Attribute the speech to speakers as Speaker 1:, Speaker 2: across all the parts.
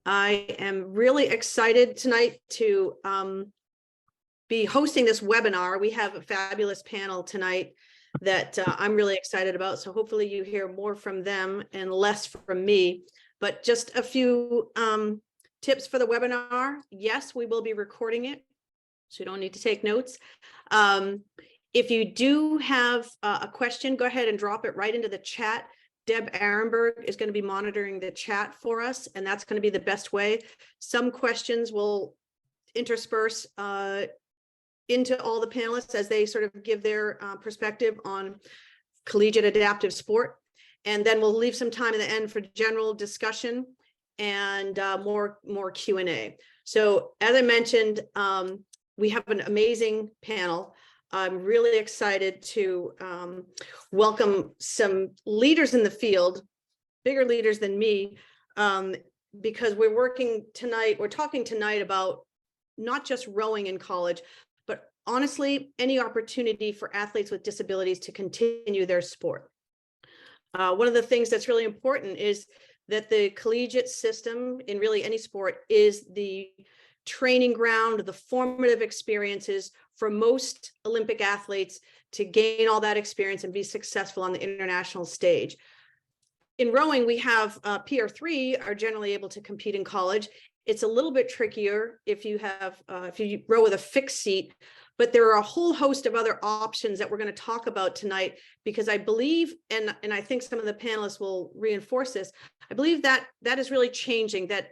Speaker 1: I am really excited tonight to be hosting this webinar. We have a fabulous panel tonight that I'm really excited about. So hopefully you hear more from them and less from me. But just a few tips for the webinar. Yes, we will be recording it, so you don't need to take notes. If you do have a question, go ahead and drop it right into the chat. Deb Arenberg is going to be monitoring the chat for us, and that's going to be the best way. Some questions will intersperse into all the panelists as they sort of give their perspective on collegiate adaptive sport. And then we'll leave some time in the end for general discussion and more Q&A. So as I mentioned, we have an amazing panel. I'm really excited to welcome some leaders in the field, bigger leaders than me, because we're talking tonight about not just rowing in college, but honestly, any opportunity for athletes with disabilities to continue their sport. One of the things that's really important is that the collegiate system in really any sport is the training ground, the formative experiences for most Olympic athletes to gain all that experience and be successful on the international stage. In rowing, we have PR3 are generally able to compete in college. It's a little bit trickier if you row with a fixed seat, but there are a whole host of other options that we're going to talk about tonight, because I believe, and I think some of the panelists will reinforce this, I believe that that is really changing, that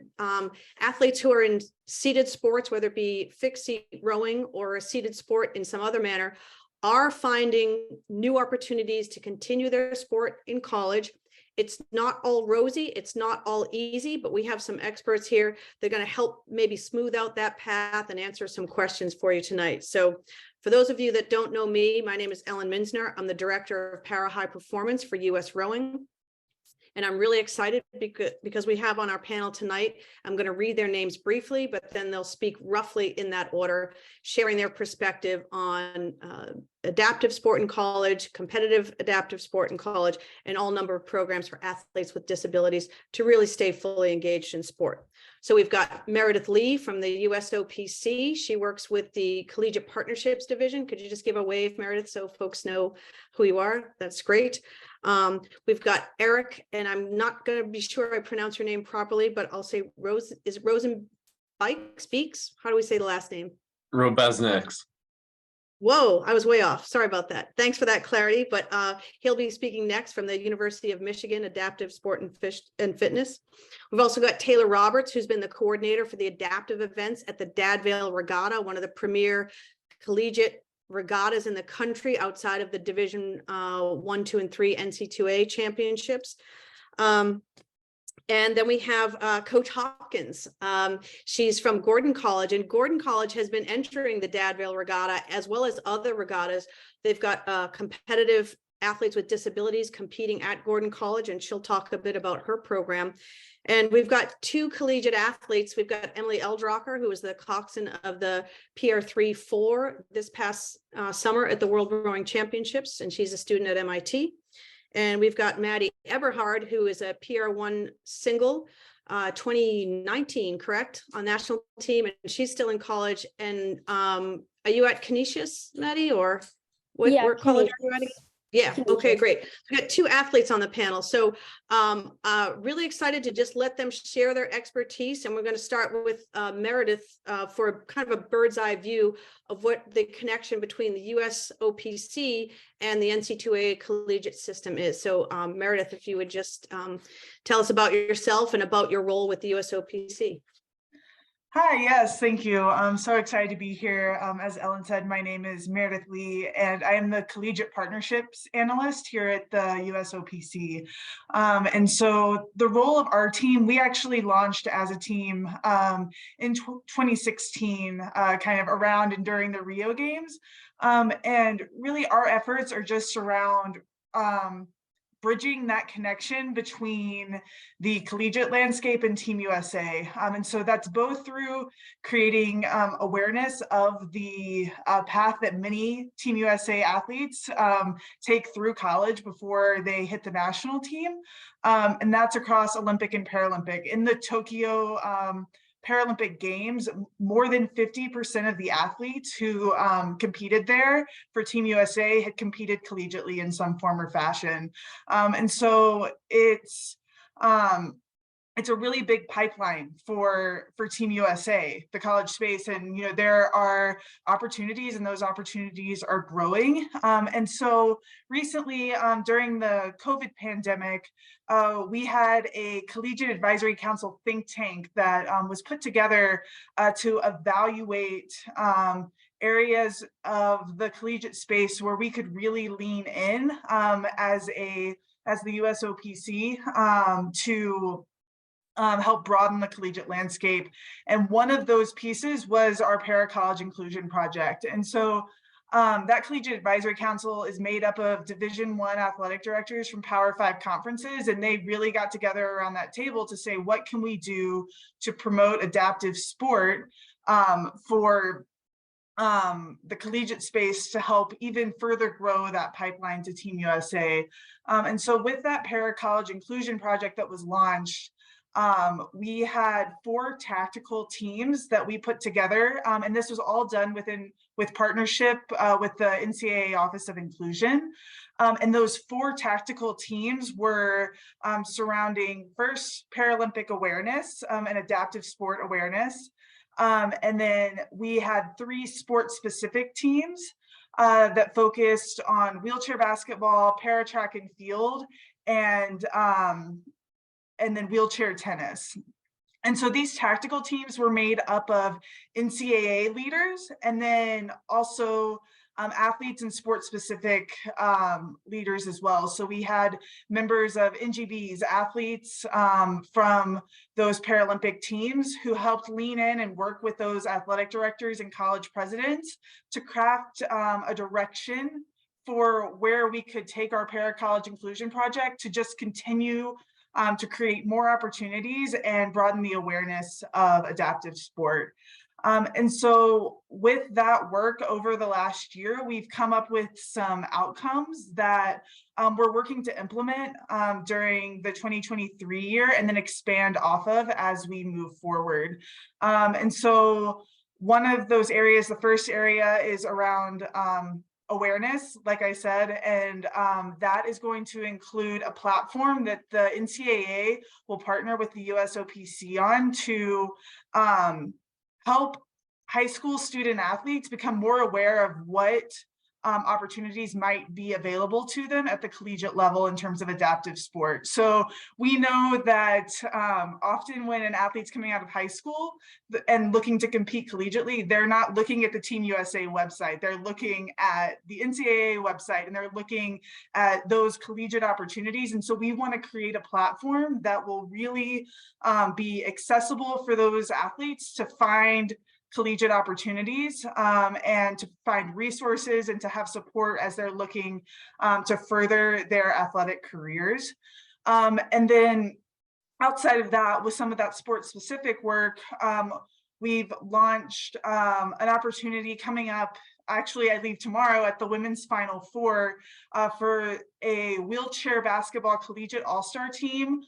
Speaker 1: athletes who are in seated sports, whether it be fixed seat rowing or a seated sport in some other manner, are finding new opportunities to continue their sport in college. It's not all rosy, it's not all easy, but we have some experts here that are going to help maybe smooth out that path and answer some questions for you tonight. So for those of you that don't know me, my name is Ellen Minsner. I'm the Director of Para High Performance for US Rowing. And I'm really excited because we have on our panel tonight, I'm going to read their names briefly, but then they'll speak roughly in that order, sharing their perspective on adaptive sport in college, competitive adaptive sport in college, and all number of programs for athletes with disabilities to really stay fully engaged in sport. So we've got Meredith Lee from the USOPC. She works with the Collegiate Partnerships Division. Could you just give a wave, Meredith, so folks know who you are? That's great. We've got Eric, and I'm not going to be sure I pronounce your name properly, but I'll say Rose. Is it Rosenbike speaks? How do we say the last name?
Speaker 2: Robesniks.
Speaker 1: Whoa, I was way off. Sorry about that. Thanks for that clarity. But he'll be speaking next from the University of Michigan Adaptive Sport and Fitness. We've also got Taylor Roberts, who's been the coordinator for the adaptive events at the Dadvale Regatta, one of the premier collegiate regattas in the country outside of the Division 1, 2, and 3 NC2A championships. And then we have Coach Hopkins. She's from Gordon College, and Gordon College has been entering the Dadvale Regatta as well as other regattas. They've got competitive athletes with disabilities competing at Gordon College, and she'll talk a bit about her program. And we've got two collegiate athletes. We've got Emily Eldrocker, who was the coxswain of the PR3-4 this past summer at the World Rowing Championships, and she's a student at MIT. And we've got Maddie Eberhard, who is a PR1 single, 2019, correct, on national team, and she's still in college. And are you at Canisius, Maddie, or what college are you at? Yeah, okay, great. We got two athletes on the panel. So really excited to just let them share their expertise. And we're going to start with Meredith for kind of a bird's eye view of what the connection between the USOPC and the NC2A collegiate system is. So Meredith, if you would just tell us about yourself and about your role with the USOPC.
Speaker 3: Hi, yes, thank you. I'm so excited to be here. As Ellen said, my name is Meredith Lee, and I am the Collegiate Partnerships Analyst here at the USOPC. And so the role of our team, we actually launched as a team in 2016, kind of around and during the Rio Games. And really our efforts are just around bridging that connection between the collegiate landscape and Team USA. And so that's both through creating awareness of the path that many Team USA athletes take through college before they hit the national team. And that's across Olympic and Paralympic. In the Tokyo Paralympic Games, more than 50% of the athletes who competed there for Team USA had competed collegiately in some form or fashion. And so it's a really big pipeline for Team USA, the college space. And, there are opportunities, and those opportunities are growing. And so recently, during the COVID pandemic, we had a Collegiate Advisory Council think tank that was put together to evaluate areas of the collegiate space where we could really lean in as the USOPC to help broaden the collegiate landscape. And one of those pieces was our Para-College Inclusion Project. And so that Collegiate Advisory Council is made up of Division I athletic directors from Power 5 conferences, and they really got together around that table to say, what can we do to promote adaptive sport for the collegiate space to help even further grow that pipeline to Team USA. And so with that Para-College Inclusion Project that was launched, we had 4 tactical teams that we put together, and this was all done with partnership with the NCAA Office of Inclusion. And those 4 tactical teams were surrounding first Paralympic awareness and adaptive sport awareness. And then we had 3 sport-specific teams that focused on wheelchair basketball, para track and field, and then wheelchair tennis. And so these tactical teams were made up of NCAA leaders, and then also athletes and sport-specific leaders as well. So we had members of NGBs, athletes from those Paralympic teams who helped lean in and work with those athletic directors and college presidents to craft a direction for where we could take our Para-College Inclusion Project to just continue to create more opportunities and broaden the awareness of adaptive sport. And so with that work over the last year, we've come up with some outcomes that we're working to implement during the 2023 year and then expand off of as we move forward. And so one of those areas, the first area is around awareness, like I said, and that is going to include a platform that the NCAA will partner with the USOPC on to help high school student athletes become more aware of what opportunities might be available to them at the collegiate level in terms of adaptive sport. So we know that often when an athlete's coming out of high school and looking to compete collegiately, they're not looking at the Team USA website. They're looking at the NCAA website, and they're looking at those collegiate opportunities. And so we want to create a platform that will really be accessible for those athletes to find collegiate opportunities and to find resources and to have support as they're looking to further their athletic careers. And then outside of that, with some of that sport-specific work, we've launched an opportunity coming up. Actually, I leave tomorrow at the Women's Final Four for a wheelchair basketball collegiate all-star team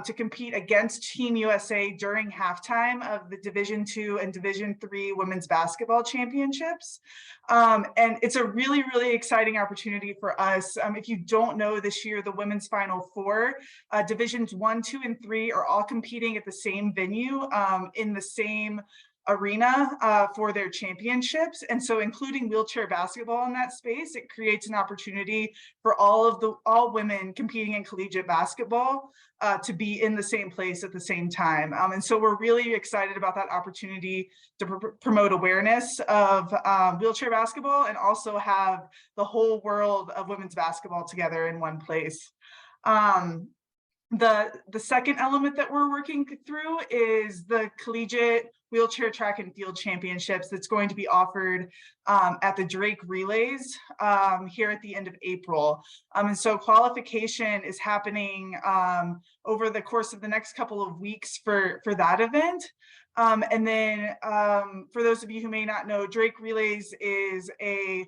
Speaker 3: to compete against Team USA during halftime of the Division II and Division III women's basketball championships. And it's a really, really exciting opportunity for us. If you don't know, this year, the Women's Final Four, Divisions I, II, and III are all competing at the same venue in the same arena for their championships. And so including wheelchair basketball in that space, it creates an opportunity for all women competing in collegiate basketball to be in the same place at the same time. And so we're really excited about that opportunity to promote awareness of wheelchair basketball and also have the whole world of women's basketball together in one place. The second element that we're working through is the collegiate wheelchair track and field championships that's going to be offered at the Drake Relays here at the end of April. And so qualification is happening over the course of the next couple of weeks for that event. And then for those of you who may not know, Drake Relays is a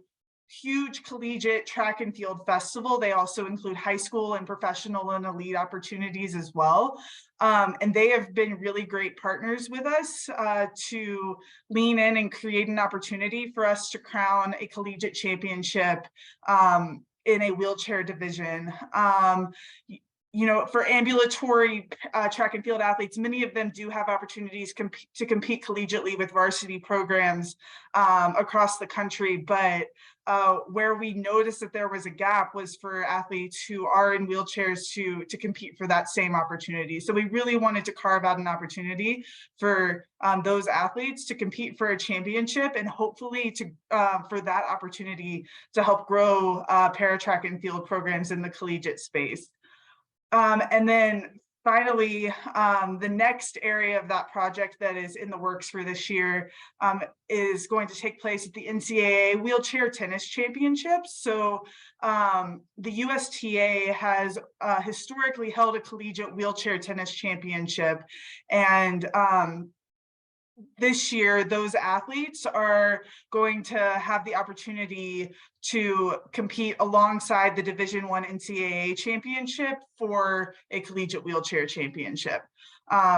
Speaker 3: huge collegiate track and field festival. They also include high school and professional and elite opportunities as well. And they have been really great partners with us to lean in and create an opportunity for us to crown a collegiate championship in a wheelchair division. You know, for ambulatory track and field athletes, many of them do have opportunities to compete collegiately with varsity programs across the country. But where we noticed that there was a gap was for athletes who are in wheelchairs to compete for that same opportunity. So we really wanted to carve out an opportunity for those athletes to compete for a championship, and hopefully to for that opportunity to help grow para track and field programs in the collegiate space. And then finally, the next area of that project that is in the works for this year is going to take place at the NCAA Wheelchair Tennis Championships. So the USTA has historically held a collegiate wheelchair tennis championship, and this year, those athletes are going to have the opportunity to compete alongside the Division I NCAA championship for a collegiate wheelchair championship.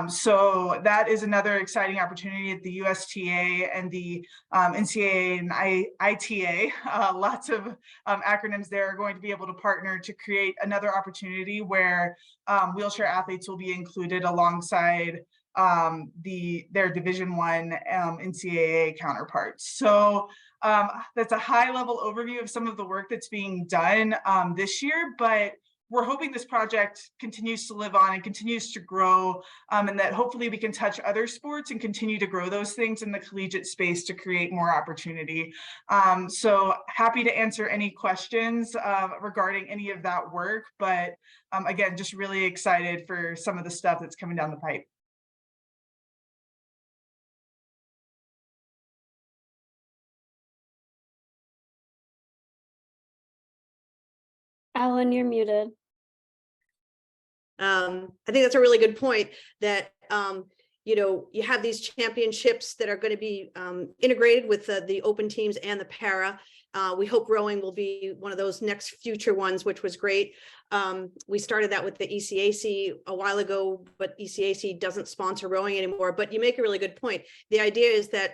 Speaker 3: So that is another exciting opportunity at the USTA and the NCAA and ITA. Lots of acronyms there are going to be able to partner to create another opportunity where wheelchair athletes will be included alongside their Division I NCAA counterparts. So that's a high level overview of some of the work that's being done this year, but we're hoping this project continues to live on and continues to grow, and that hopefully we can touch other sports and continue to grow those things in the collegiate space to create more opportunity. So happy to answer any questions regarding any of that work, but again, just really excited for some of the stuff that's coming down the pipe.
Speaker 2: Alan, you're muted.
Speaker 1: I think that's a really good point that, you know, you have these championships that are going to be integrated with the open teams and the para. We hope rowing will be one of those next future ones, which was great. We started that with the ECAC a while ago, but ECAC doesn't sponsor rowing anymore. But you make a really good point. The idea is that,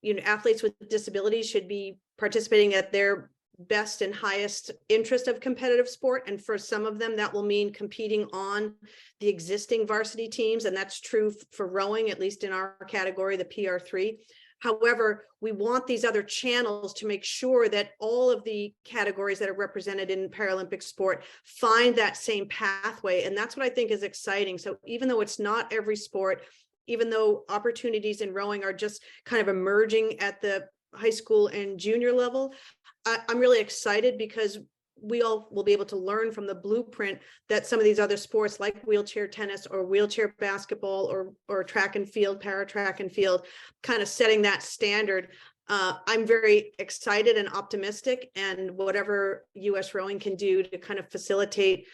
Speaker 1: you know, athletes with disabilities should be participating at their best and highest interest of competitive sport, and for some of them that will mean competing on the existing varsity teams, and that's true for rowing, at least in our category, the PR3. However, we want these other channels to make sure that all of the categories that are represented in Paralympic sport find that same pathway, and that's what I think is exciting. So even though it's not every sport, even though opportunities in rowing are just kind of emerging at the high school and junior level, I'm really excited because we all will be able to learn from the blueprint that some of these other sports like wheelchair tennis or wheelchair basketball or track and field, para track and field, kind of setting that standard. I'm very excited and optimistic, and whatever US Rowing can do to kind of facilitate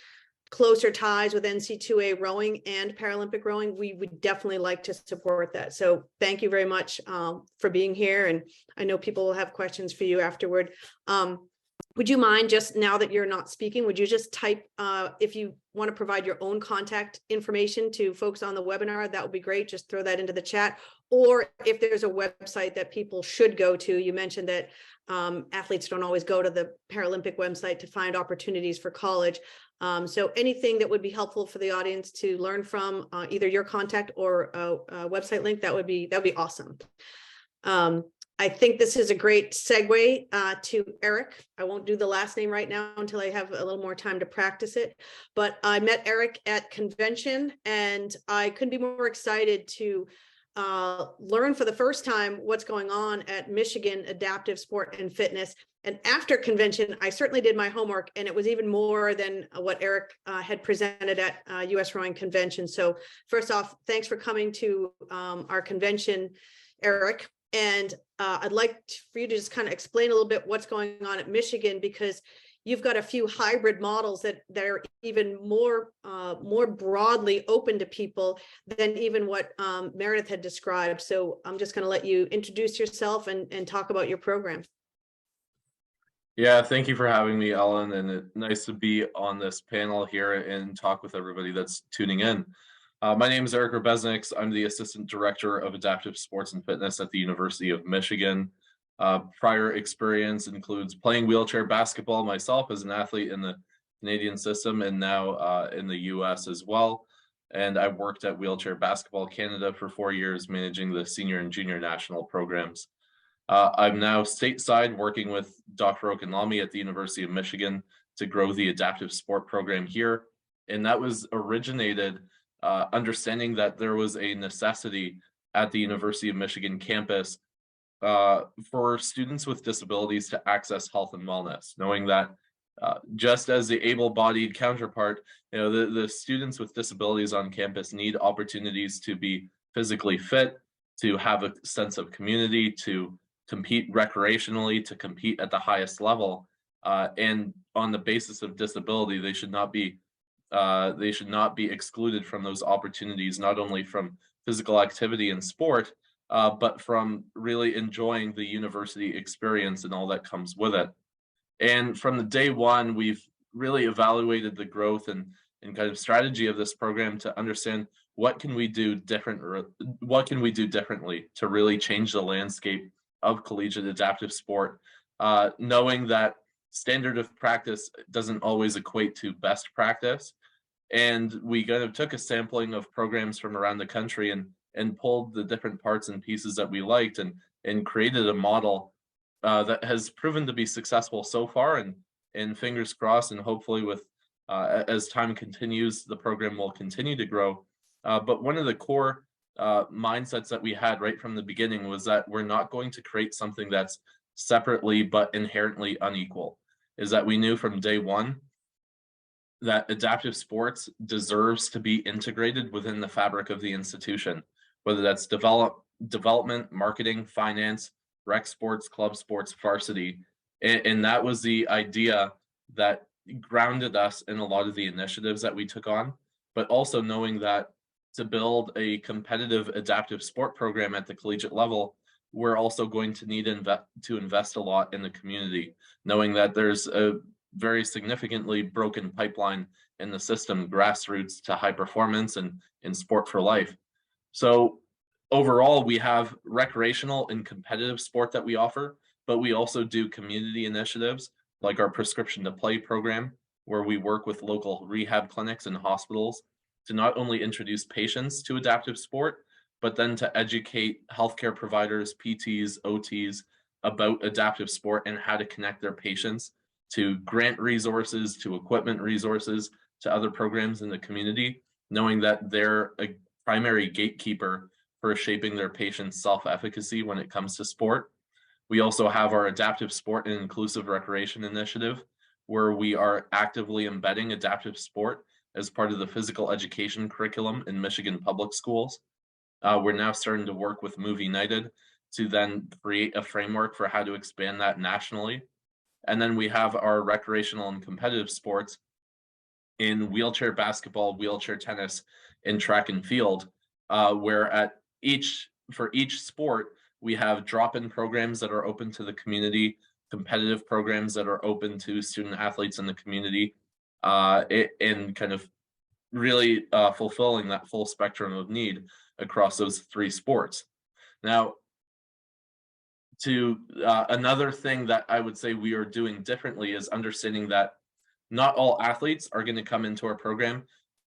Speaker 1: closer ties with NC2A rowing and Paralympic rowing, we would definitely like to support that. So thank you very much for being here. And I know people will have questions for you afterward. Would you mind, just now that you're not speaking, would you just type, if you want to provide your own contact information to folks on the webinar, that would be great. Just throw that into the chat. Or if there's a website that people should go to, you mentioned that athletes don't always go to the Paralympic website to find opportunities for college. So anything that would be helpful for the audience to learn from, either your contact or a website link, that would be awesome. I think this is a great segue to Eric. I won't do the last name right now until I have a little more time to practice it. But I met Eric at convention, and I couldn't be more excited to learn for the first time what's going on at Michigan Adaptive Sport and Fitness. And after convention, I certainly did my homework, and it was even more than what Eric had presented at US Rowing Convention. So first off, thanks for coming to our convention, Eric. And I'd like for you to just kind of explain a little bit what's going on at Michigan, because you've got a few hybrid models that are even more broadly open to people than even what Meredith had described. So I'm just going to let you introduce yourself and talk about your program.
Speaker 2: Yeah, thank you for having me, Ellen, and it's nice to be on this panel here and talk with everybody that's tuning in. My name is Eric Rebesniks. I'm the Assistant Director of Adaptive Sports and Fitness at the University of Michigan. Prior experience includes playing wheelchair basketball myself as an athlete in the Canadian system, and now in the US as well. And I worked at Wheelchair Basketball Canada for 4 years, managing the senior and junior national programs. I'm now stateside working with Dr. Okanlami at the University of Michigan to grow the adaptive sport program here. And that was originated understanding that there was a necessity at the University of Michigan campus for students with disabilities to access health and wellness, knowing that just as the able-bodied counterpart, the students with disabilities on campus need opportunities to be physically fit, to have a sense of community, to compete recreationally, to compete at the highest level, and on the basis of disability, they should not be excluded from those opportunities, not only from physical activity and sport, but from really enjoying the university experience and all that comes with it. And from the day one, we've really evaluated the growth and kind of strategy of this program to understand what can we do differently to really change the landscape of collegiate adaptive sport, knowing that standard of practice doesn't always equate to best practice. And we kind of took a sampling of programs from around the country and pulled the different parts and pieces that we liked and created a model that has proven to be successful so far, and fingers crossed, and hopefully with as time continues, the program will continue to grow. But one of the core mindsets that we had right from the beginning was that we're not going to create something that's separately but inherently unequal. Is that we knew from day one that adaptive sports deserves to be integrated within the fabric of the institution, whether that's development, marketing, finance, rec sports, club sports, varsity. And that was the idea that grounded us in a lot of the initiatives that we took on, but also knowing that to build a competitive adaptive sport program at the collegiate level, we're also going to need to invest a lot in the community, knowing that there's a very significantly broken pipeline in the system, grassroots to high performance and in sport for life. So overall, we have recreational and competitive sport that we offer, but we also do community initiatives like our Prescription to Play program, where we work with local rehab clinics and hospitals to not only introduce patients to adaptive sport, but then to educate healthcare providers, PTs, OTs about adaptive sport and how to connect their patients to grant resources, to equipment resources, to other programs in the community, knowing that they're a primary gatekeeper for shaping their patients' self-efficacy when it comes to sport. We also have our Adaptive Sport and Inclusive Recreation Initiative, where we are actively embedding adaptive sport as part of the physical education curriculum in Michigan public schools. We're now starting to work with Move United to then create a framework for how to expand that nationally. And then we have our recreational and competitive sports in wheelchair basketball, wheelchair tennis, and track and field, where for each sport, we have drop-in programs that are open to the community, competitive programs that are open to student athletes in the community, and kind of really fulfilling that full spectrum of need across those three sports. Now, another thing that I would say we are doing differently is understanding that not all athletes are going to come into our program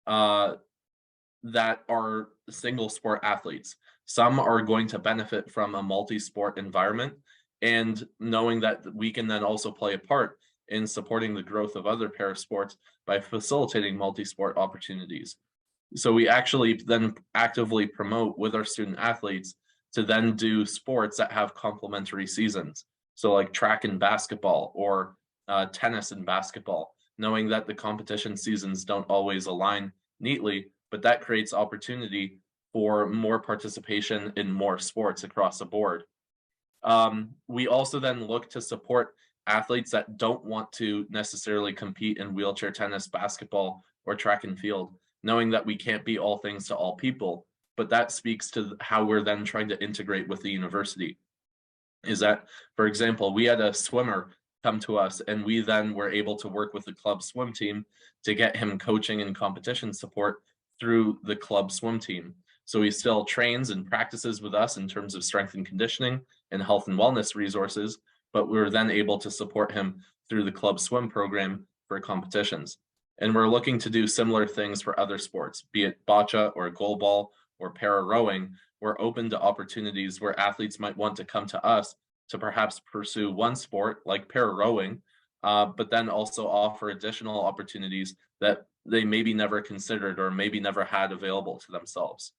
Speaker 2: that are single sport athletes. Some are going to benefit from a multi-sport environment, and knowing that we can then also play a part in supporting the growth of other para sports by facilitating multi-sport opportunities. So we actually then actively promote with our student athletes to then do sports that have complementary seasons. So like track and basketball, or tennis and basketball, knowing that the competition seasons don't always align neatly, but that creates opportunity for more participation in more sports across the board. We also then look to support athletes that don't want to necessarily compete in wheelchair tennis, basketball, or track and field, knowing that we can't be all things to all people. But that speaks to how we're then trying to integrate with the university. Is that, for example, we had a swimmer come to us, and we then were able to work with the club swim team to get him coaching and competition support through the club swim team. So he still trains and practices with us in terms of strength and conditioning and health and wellness resources, but we were then able to support him through the club swim program for competitions. And we're looking to do similar things for other sports, be it bocce or goalball or para rowing. We're open to opportunities where athletes might want to come to us to perhaps pursue one sport like para rowing, but then also offer additional opportunities that they maybe never considered or maybe never had available to themselves.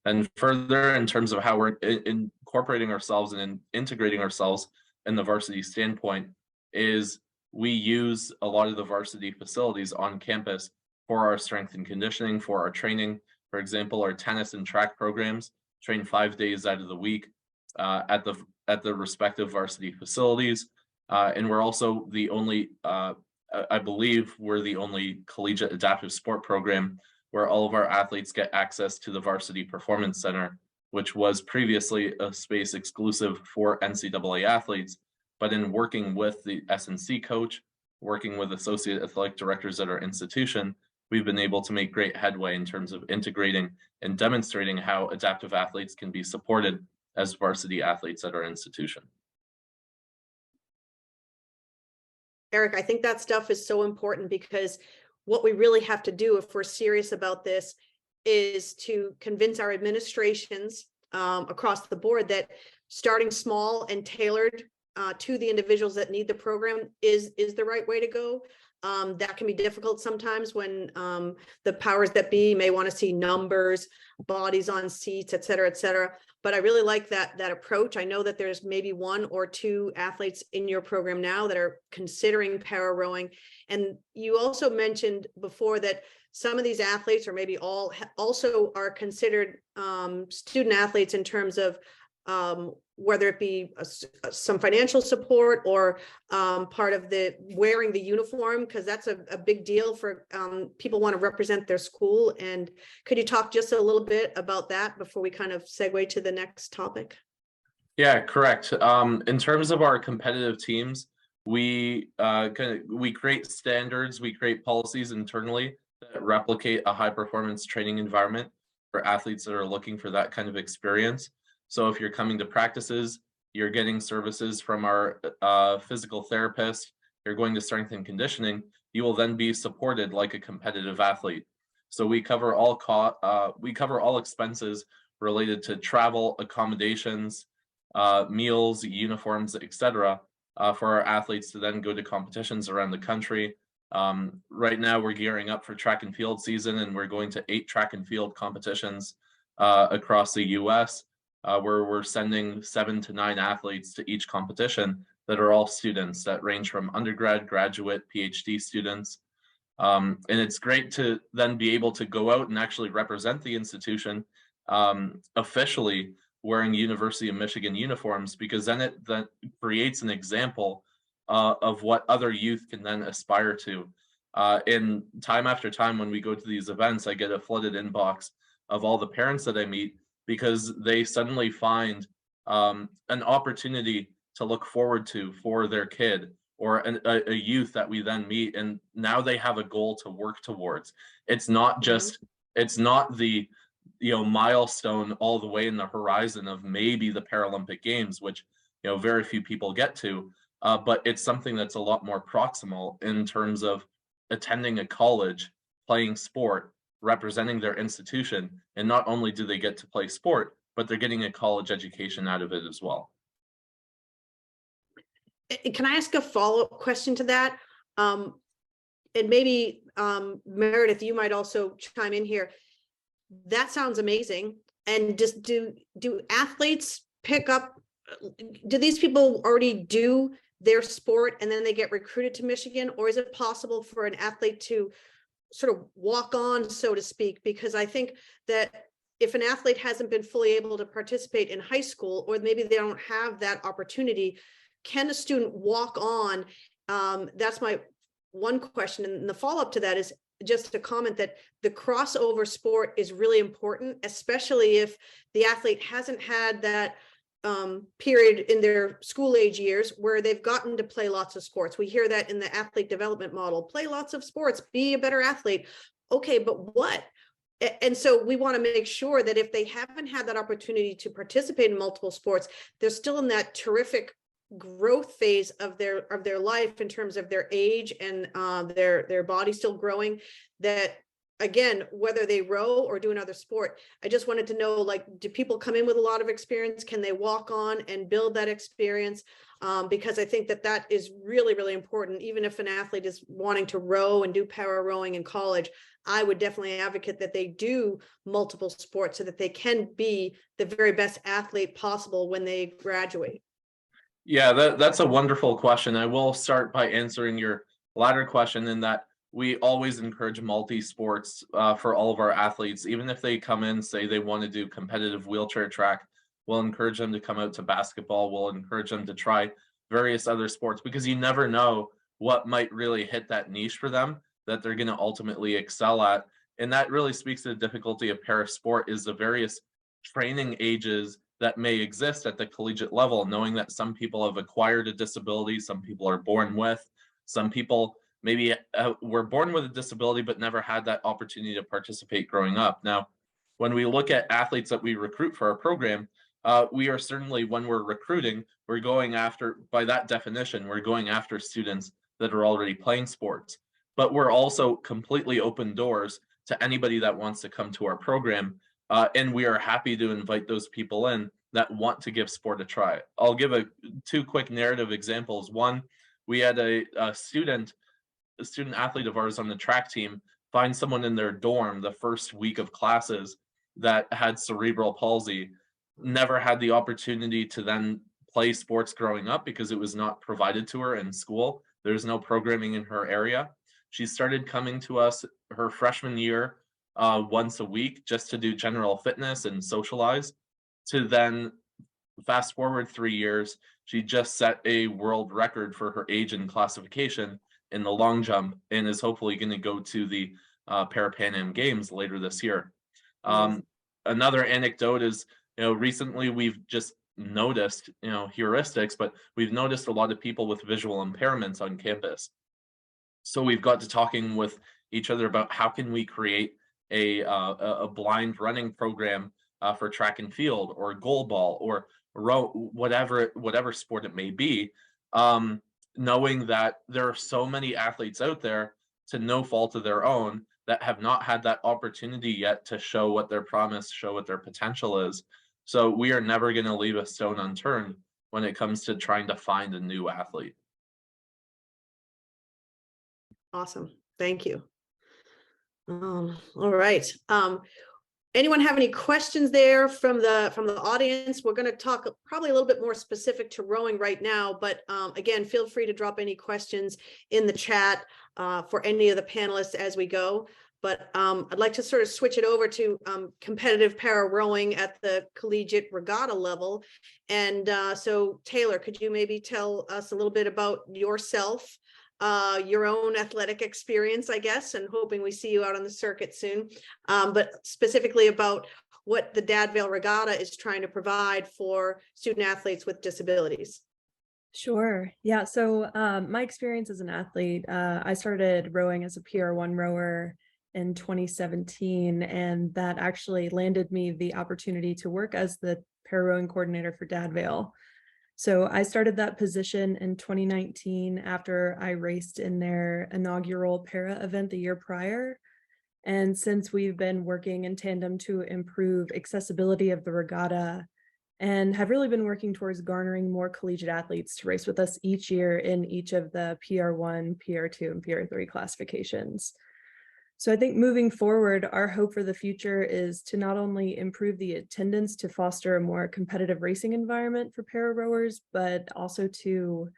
Speaker 2: And further, in terms of how we're incorporating ourselves and integrating ourselves in the varsity standpoint, is we use a lot of the varsity facilities on campus for our strength and conditioning, for our training. For example, our tennis and track programs train 5 days out of the week at the respective varsity facilities. And we're also the only, I believe we're the only collegiate adaptive sport program where all of our athletes get access to the Varsity Performance Center, which was previously a space exclusive for NCAA athletes. But in working with the S&C coach, working with associate athletic directors at our institution, we've been able to make great headway in terms of integrating and demonstrating how adaptive athletes can be supported as varsity athletes at our institution.
Speaker 1: Eric, I think that stuff is so important, because what we really have to do if we're serious about this is to convince our administrations across the board that starting small and tailored to the individuals that need the program is the right way to go. That can be difficult sometimes when the powers that be may want to see numbers, bodies on seats, et cetera, et cetera. But I really like that approach. I know that there's maybe 1 or 2 athletes in your program now that are considering para rowing. And you also mentioned before that some of these athletes, or maybe all, also are considered student athletes in terms of whether it be some financial support or part of the wearing the uniform, because that's a big deal for people want to represent their school. And could you talk just a little bit about that before we kind of segue to the next topic?
Speaker 2: Yeah, correct. In terms of our competitive teams, we create standards, we create policies internally that replicate a high performance training environment for athletes that are looking for that kind of experience. So if you're coming to practices, you're getting services from our physical therapist, you're going to strength and conditioning, you will then be supported like a competitive athlete. So we cover all expenses related to travel, accommodations, meals, uniforms, etc., for our athletes to then go to competitions around the country. Right now, we're gearing up for track and field season, and we're going to 8 track and field competitions across the U.S., where we're sending 7 to 9 athletes to each competition that are all students that range from undergrad, graduate, PhD students. And it's great to then be able to go out and actually represent the institution officially wearing University of Michigan uniforms, because then it creates an example of what other youth can then aspire to. And time after time when we go to these events, I get a flooded inbox of all the parents that I meet, because they suddenly find an opportunity to look forward to for their kid, or a youth that we then meet, and now they have a goal to work towards. It's not just, it's not the milestone all the way in the horizon of maybe the Paralympic Games, which very few people get to, but it's something that's a lot more proximal in terms of attending a college, playing sport, representing their institution, and not only do they get to play sport, but they're getting a college education out of it as well.
Speaker 1: Can I ask a follow-up question to that? And maybe Meredith, you might also chime in here. that sounds amazing. And just do athletes pick up, do these people already do their sport and then they get recruited to Michigan? Or is it possible for an athlete to sort of walk on, so to speak? Because I think that if an athlete hasn't been fully able to participate in high school, or maybe they don't have that opportunity, can a student walk on? That's my one question. And the follow-up to that is just a comment that the crossover sport is really important, especially if the athlete hasn't had that period in their school age years where they've gotten to play lots of sports. We hear that in the athlete development model: play lots of sports, be a better athlete. Okay, but what? And so we want to make sure that if they haven't had that opportunity to participate in multiple sports, they're still in that terrific growth phase of their life in terms of their age and their body still growing. That, again, whether they row or do another sport, I just wanted to know, like, do people come in with a lot of experience? Can they walk on and build that experience? Because I think that that is really, really important. Even if an athlete is wanting to row and do para rowing in college, I would definitely advocate that they do multiple sports so that they can be the very best athlete possible when they graduate.
Speaker 2: Yeah, that's a wonderful question. I will start by answering your latter question in that we always encourage multi-sports for all of our athletes. Even if they come in, say they want to do competitive wheelchair track, we'll encourage them to come out to basketball. We'll encourage them to try various other sports, because you never know what might really hit that niche for them that they're going to ultimately excel at. And that really speaks to the difficulty of para sport, is the various training ages that may exist at the collegiate level, knowing that some people have acquired a disability, some people are born with, some people maybe were born with a disability but never had that opportunity to participate growing up. Now, when we look at athletes that we recruit for our program, we are certainly, when we're recruiting, we're going after, by that definition, we're going after students that are already playing sports. But we're also completely open doors to anybody that wants to come to our program. And we are happy to invite those people in that want to give sport a try. I'll give two quick narrative examples. One, we had a student athlete of ours on the track team find someone in their dorm the first week of classes that had cerebral palsy, never had the opportunity to then play sports growing up because it was not provided to her in school. There's no programming in her area. She started coming to us her freshman year once a week just to do general fitness and socialize, to then fast forward 3 years, she just set a world record for her age and classification in the long jump and is hopefully going to go to the Para Pan Am Games later this year. Another anecdote is, recently we've just noticed, heuristics, but we've noticed a lot of people with visual impairments on campus. So we've got to talking with each other about how can we create a blind running program for track and field or goal ball or row, whatever sport it may be, knowing that there are so many athletes out there, to no fault of their own, that have not had that opportunity yet to show what their promise, show what their potential is. So we are never going to leave a stone unturned when it comes to trying to find a new athlete.
Speaker 1: Awesome. Thank you. All right. Anyone have any questions there from the audience? We're going to talk probably a little bit more specific to rowing right now, but again, feel free to drop any questions in the chat for any of the panelists as we go. But I'd like to sort of switch it over to competitive para rowing at the collegiate regatta level. And so Taylor, could you maybe tell us a little bit about yourself, your own athletic experience, I guess, and hoping we see you out on the circuit soon, but specifically about what the Dadvale Regatta is trying to provide for student athletes with disabilities.
Speaker 4: Sure. Yeah. So my experience as an athlete, I started rowing as a PR1 rower in 2017, and that actually landed me the opportunity to work as the para rowing coordinator for Dadvale. So I started that position in 2019 after I raced in their inaugural para event the year prior. And since we've been working in tandem to improve accessibility of the regatta and have really been working towards garnering more collegiate athletes to race with us each year in each of the PR1, PR2, and PR3 classifications. So I think moving forward, our hope for the future is to not only improve the attendance to foster a more competitive racing environment for para rowers, but also to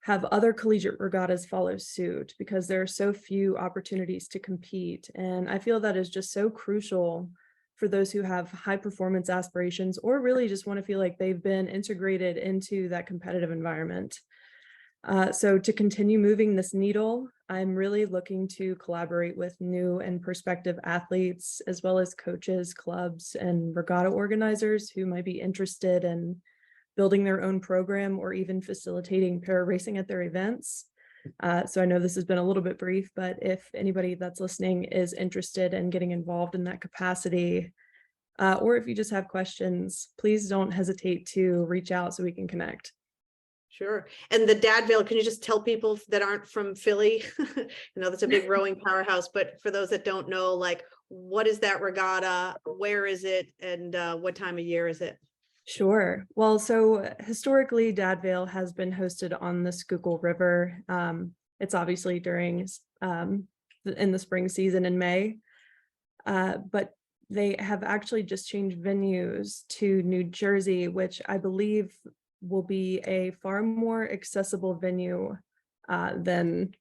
Speaker 4: have other collegiate regattas follow suit, because there are so few opportunities to compete. And I feel that is just so crucial for those who have high performance aspirations or really just want to feel like they've been integrated into that competitive environment. So to continue moving this needle, I'm really looking to collaborate with new and prospective athletes, as well as coaches, clubs, and regatta organizers who might be interested in building their own program or even facilitating para racing at their events. So I know this has been a little bit brief, but if anybody that's listening is interested in getting involved in that capacity, or if you just have questions, please don't hesitate to reach out so we can connect.
Speaker 1: Sure. And the Dadville, can you just tell people that aren't from Philly? I know that's a big rowing powerhouse, but for those that don't know, like, what is that regatta? Where is it? And what time of year is it?
Speaker 4: Sure. Well, so historically, Dadvale has been hosted on the Schuylkill River. It's obviously during in the spring season in May, but they have actually just changed venues to New Jersey, which I believe will be a far more accessible venue than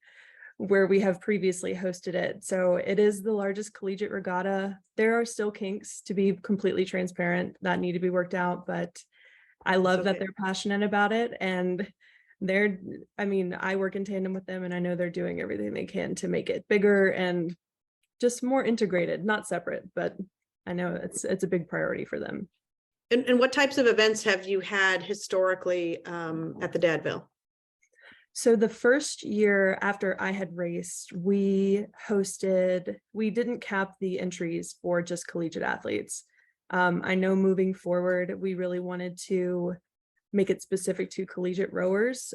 Speaker 4: where we have previously hosted it. So it is the largest collegiate regatta. There are still kinks, to be completely transparent, that need to be worked out, but I love that they're passionate about it. And I work in tandem with them, and I know they're doing everything they can to make it bigger and just more integrated, not separate, but I know it's a big priority for them.
Speaker 1: And what types of events have you had historically at the Dadville?
Speaker 4: So the first year after I had raced, we didn't cap the entries for just collegiate athletes. I know moving forward, we really wanted to make it specific to collegiate rowers.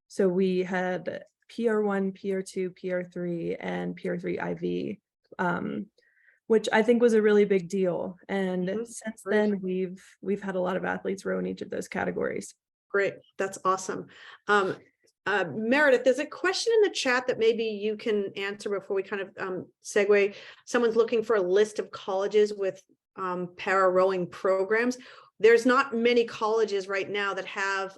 Speaker 4: So we had PR1, PR2, PR3, and PR3 IV, which I think was a really big deal. And since then, we've had a lot of athletes row in each of those categories.
Speaker 1: Great, that's awesome. Meredith, there's a question in the chat that maybe you can answer before we kind of segue. Someone's looking for a list of colleges with para rowing programs. There's not many colleges right now that have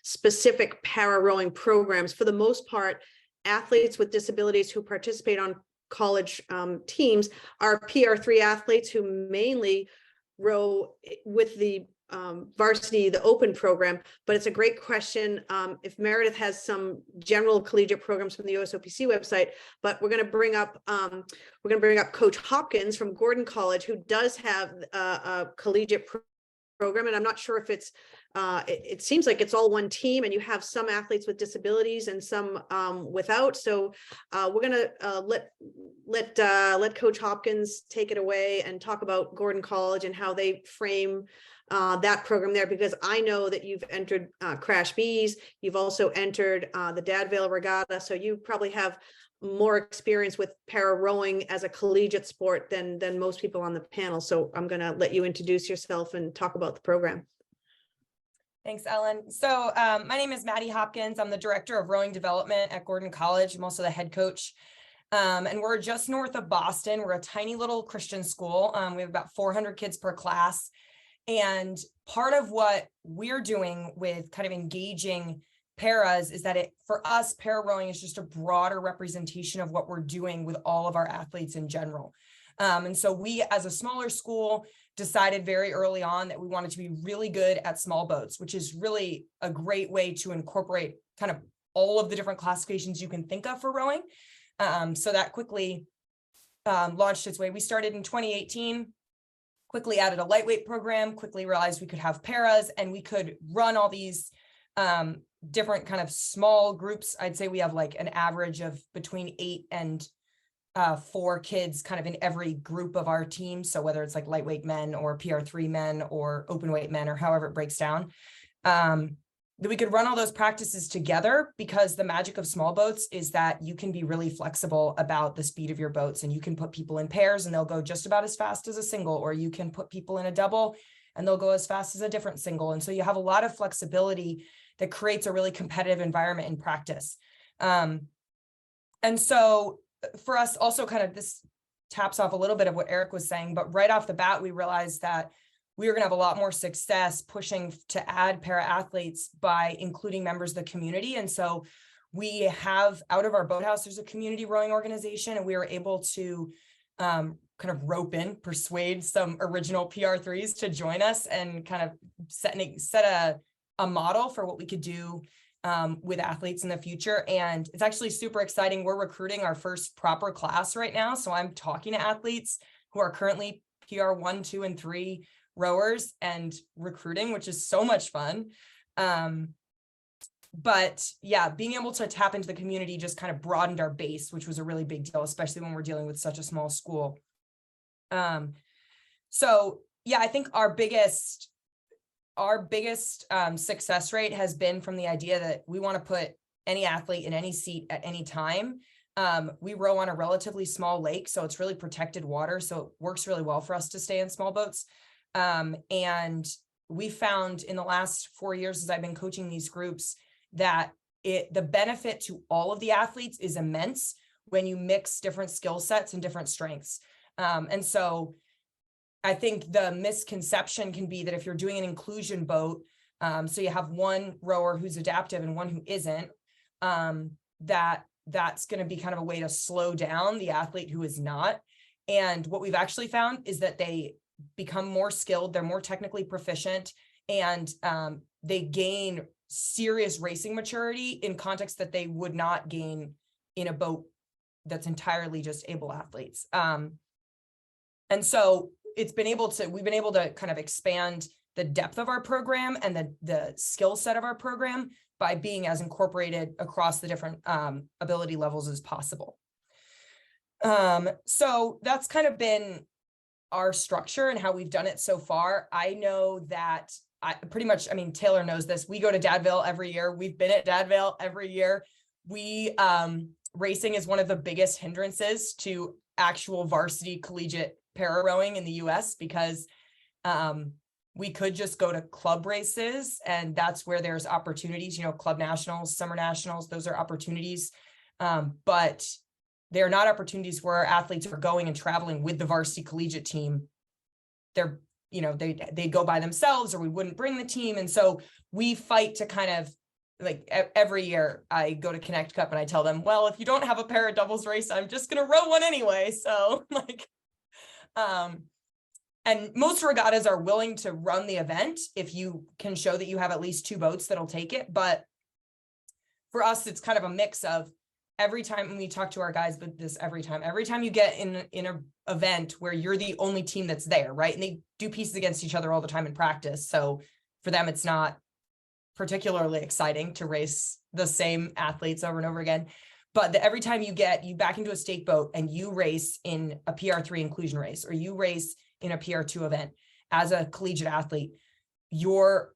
Speaker 1: specific para rowing programs. For the most part, athletes with disabilities who participate on college teams are PR3 athletes who mainly row with the Varsity, the open program. But it's a great question. If Meredith has some general collegiate programs from the USOPC website, but we're going to bring up Coach Hopkins from Gordon College, who does have a collegiate program, and I'm not sure if it's it seems like it's all one team, and you have some athletes with disabilities and some without. So we're gonna let Coach Hopkins take it away and talk about Gordon College and how they frame that program there, because I know that you've entered Crash Bees, you've also entered the Dadvale Regatta, so you probably have more experience with para rowing as a collegiate sport than most people on the panel. So I'm going to let you introduce yourself and talk about the program.
Speaker 5: Thanks, Ellen. So my name is Maddie Hopkins. I'm the director of rowing development at Gordon College. I'm also the head coach. And we're just north of Boston. We're a tiny little Christian school. We have about 400 kids per class. And part of what we're doing with kind of engaging paras is that for us, para rowing is just a broader representation of what we're doing with all of our athletes in general. And so we, as a smaller school, decided very early on that we wanted to be really good at small boats, which is really a great way to incorporate kind of all of the different classifications you can think of for rowing. So that quickly launched its way. We started in 2018, quickly added a lightweight program, quickly realized we could have paras and we could run all these different kind of small groups. I'd say we have like an average of between 8 and 4 kids kind of in every group of our team. So whether it's like lightweight men or PR3 men or open weight men or however it breaks down, that we could run all those practices together, because the magic of small boats is that you can be really flexible about the speed of your boats, and you can put people in pairs and they'll go just about as fast as a single, or you can put people in a double and they'll go as fast as a different single. And so you have a lot of flexibility that creates a really competitive environment in practice. And so for us also kind of this taps off a little bit of what Eric was saying, but right off the bat, we realized that we were going to have a lot more success pushing to add para athletes by including members of the community. And so we have, out of our boathouse, there's a community rowing organization, and we were able to kind of persuade some original PR3s to join us and kind of set a model for what we could do with athletes in the future. And it's actually super exciting. We're recruiting our first proper class right now. So I'm talking to athletes who are currently PR 1, 2, and 3 rowers and recruiting, which is so much fun. But yeah, being able to tap into the community just kind of broadened our base, which was a really big deal, especially when we're dealing with such a small school. So yeah, I think our biggest success rate has been from the idea that we want to put any athlete in any seat at any time. We row on a relatively small lake, so it's really protected water. So it works really well for us to stay in small boats. And we found in the last 4 years, as I've been coaching these groups, that the benefit to all of the athletes is immense when you mix different skill sets and different strengths. And so I think the misconception can be that if you're doing an inclusion boat, so you have one rower who's adaptive and one who isn't, that's going to be kind of a way to slow down the athlete who is not. And what we've actually found is that they become more skilled, they're more technically proficient, and they gain serious racing maturity in context that they would not gain in a boat that's entirely just able athletes. And so we've been able to kind of expand the depth of our program and the skill set of our program by being as incorporated across the different ability levels as possible. So that's kind of our structure and how we've done it so far. I know that Taylor knows this. We go to Dadville every year. We've been at Dadville every year. Racing is one of the biggest hindrances to actual varsity collegiate para rowing in the US, because we could just go to club races, and that's where there's opportunities, club nationals, summer nationals, those are opportunities. But they're not opportunities where athletes are going and traveling with the varsity collegiate team. They're, they go by themselves, or we wouldn't bring the team. And so we fight to kind of, like, every year I go to Connect Cup and I tell them, well, if you don't have a para doubles race, I'm just going to row one anyway. So and most regattas are willing to run the event if you can show that you have at least 2 boats that'll take it. But for us, it's kind of a mix of every time, when we talk to our guys, but every time you get in an event where you're the only team that's there, right? And they do pieces against each other all the time in practice. So for them, it's not particularly exciting to race the same athletes over and over again. But every time you back into a stake boat and you race in a PR3 inclusion race, or you race in a PR2 event as a collegiate athlete, you're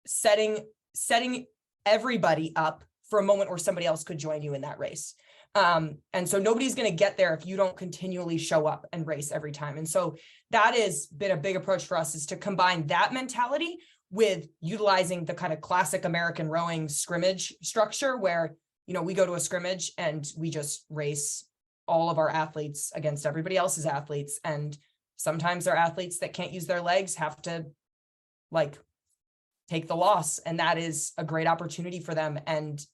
Speaker 5: setting everybody up for a moment where somebody else could join you in that race. And so nobody's going to get there if you don't continually show up and race every time. And so that has been a big approach for us, is to combine that mentality with utilizing the kind of classic American rowing scrimmage structure where, we go to a scrimmage and we just race all of our athletes against everybody else's athletes. And sometimes our athletes that can't use their legs have to take the loss. And that is a great opportunity for them. And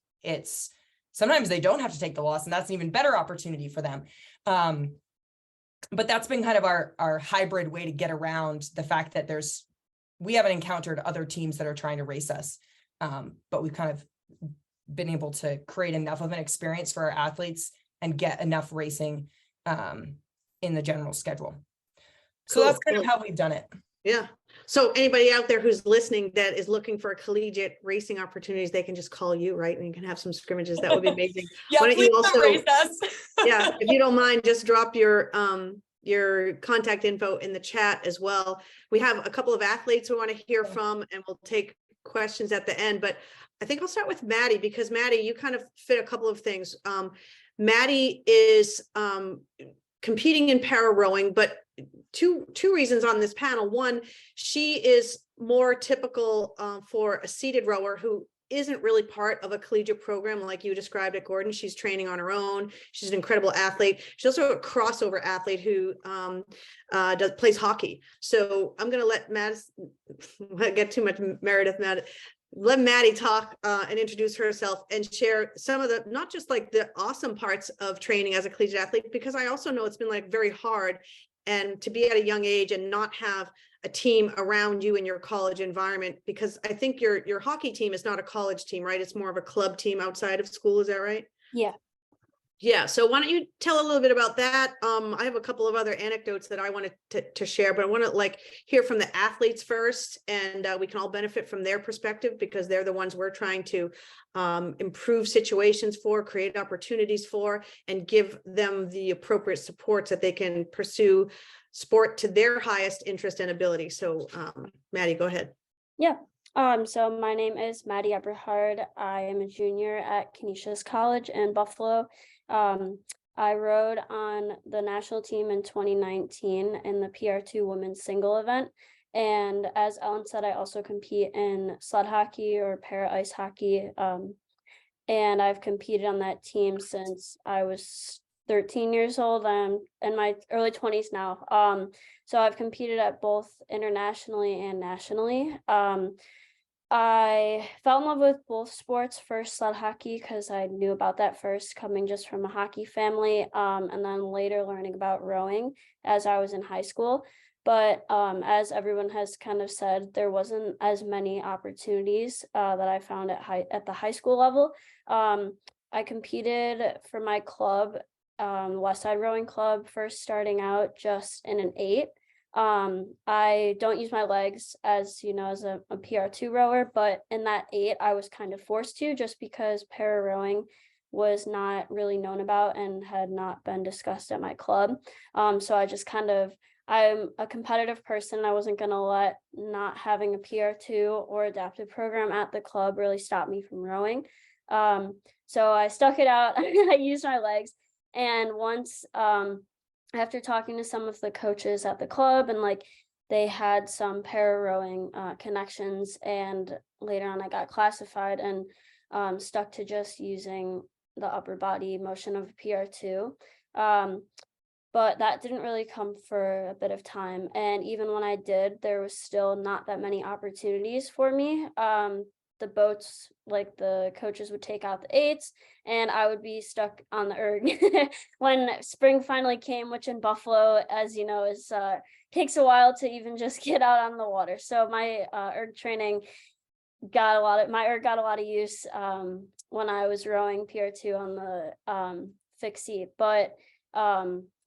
Speaker 5: sometimes they don't have to take the loss, and that's an even better opportunity for them. But that's been kind of our hybrid way to get around the fact that we haven't encountered other teams that are trying to race us. But we've kind of been able to create enough of an experience for our athletes and get enough racing in the general schedule. So that's kind of how we've done it.
Speaker 1: Yeah. So anybody out there who's listening that is looking for collegiate racing opportunities, they can just call you, right? And you can have some scrimmages. That would be amazing.
Speaker 5: Yeah,
Speaker 1: why don't you also
Speaker 5: race us?
Speaker 1: Yeah, if you don't mind, just drop your contact info in the chat as well. We have a couple of athletes we want to hear from, and we'll take questions at the end. But I think I'll start with Maddie, because Maddie, you kind of fit a couple of things. Maddie is competing in para rowing, but two reasons on this panel. One, she is more typical for a seated rower who isn't really part of a collegiate program like you described at Gordon. She's training on her own. She's an incredible athlete. She's also a crossover athlete who plays hockey. So I'm going to let get too much Meredith. Let Maddie talk and introduce herself and share some of the, not just like the awesome parts of training as a collegiate athlete, because I also know it's been like very hard, and to be at a young age and not have a team around you in your college environment, because I think your hockey team is not a college team, right? It's more of a club team outside of school. Is that right?
Speaker 6: Yeah.
Speaker 1: Yeah. So why don't you tell a little bit about that? I have a couple of other anecdotes that I wanted to share, but I want to like hear from the athletes first, and we can all benefit from their perspective because they're the ones we're trying to improve situations for, create opportunities for, and give them the appropriate supports that they can pursue sport to their highest interest and ability. So Maddie, go ahead.
Speaker 6: Yeah. So my name is Maddie Eberhard. I am a junior at Canisius College in Buffalo. I rode on the national team in 2019 in the PR2 women's single event. And as Ellen said, I also compete in sled hockey or para ice hockey. And I've competed on that team since I was 13 years old. I'm in my early 20s now. So I've competed at both internationally and nationally. I fell in love with both sports, first sled hockey because I knew about that first, coming just from a hockey family, and then later learning about rowing as I was in high school. But as everyone has kind of said, there wasn't as many opportunities that I found at the high school level. I competed for my club, West Side Rowing Club, first starting out just in an 8. I don't use my legs as a PR2 rower, but in that 8 I was kind of forced to, just because para rowing was not really known about and had not been discussed at my club. So I'm a competitive person. I wasn't going to let not having a PR2 or adaptive program at the club really stop me from rowing. So I stuck it out. I used my legs, and once after talking to some of the coaches at the club, and like they had some para rowing connections, and later on I got classified and stuck to just using the upper body motion of a PR2. But that didn't really come for a bit of time. And even when I did, there was still not that many opportunities for me. The boats, like the coaches would take out the 8s and I would be stuck on the erg. When spring finally came, which in Buffalo, as you know, is takes a while to even just get out on the water. So my erg training got a lot of use when I was rowing PR2 on the fixed seat. But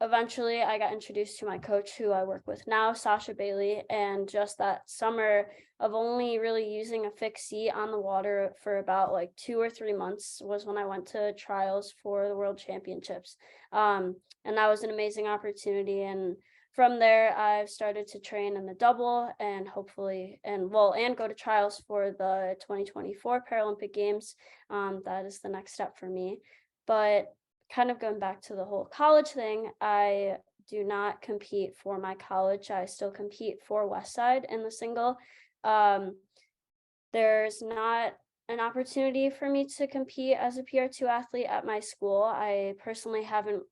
Speaker 6: eventually I got introduced to my coach, who I work with now, Sasha Bailey, and just that summer of only really using a fixed seat on the water for about like 2 or 3 months was when I went to trials for the World Championships. And that was an amazing opportunity. And from there, I've started to train in the double and hopefully, and go to trials for the 2024 Paralympic Games. That is the next step for me. But kind of going back to the whole college thing, I do not compete for my college. I still compete for Westside in the single. There's not an opportunity for me to compete as a PR2 athlete at my school. I personally haven't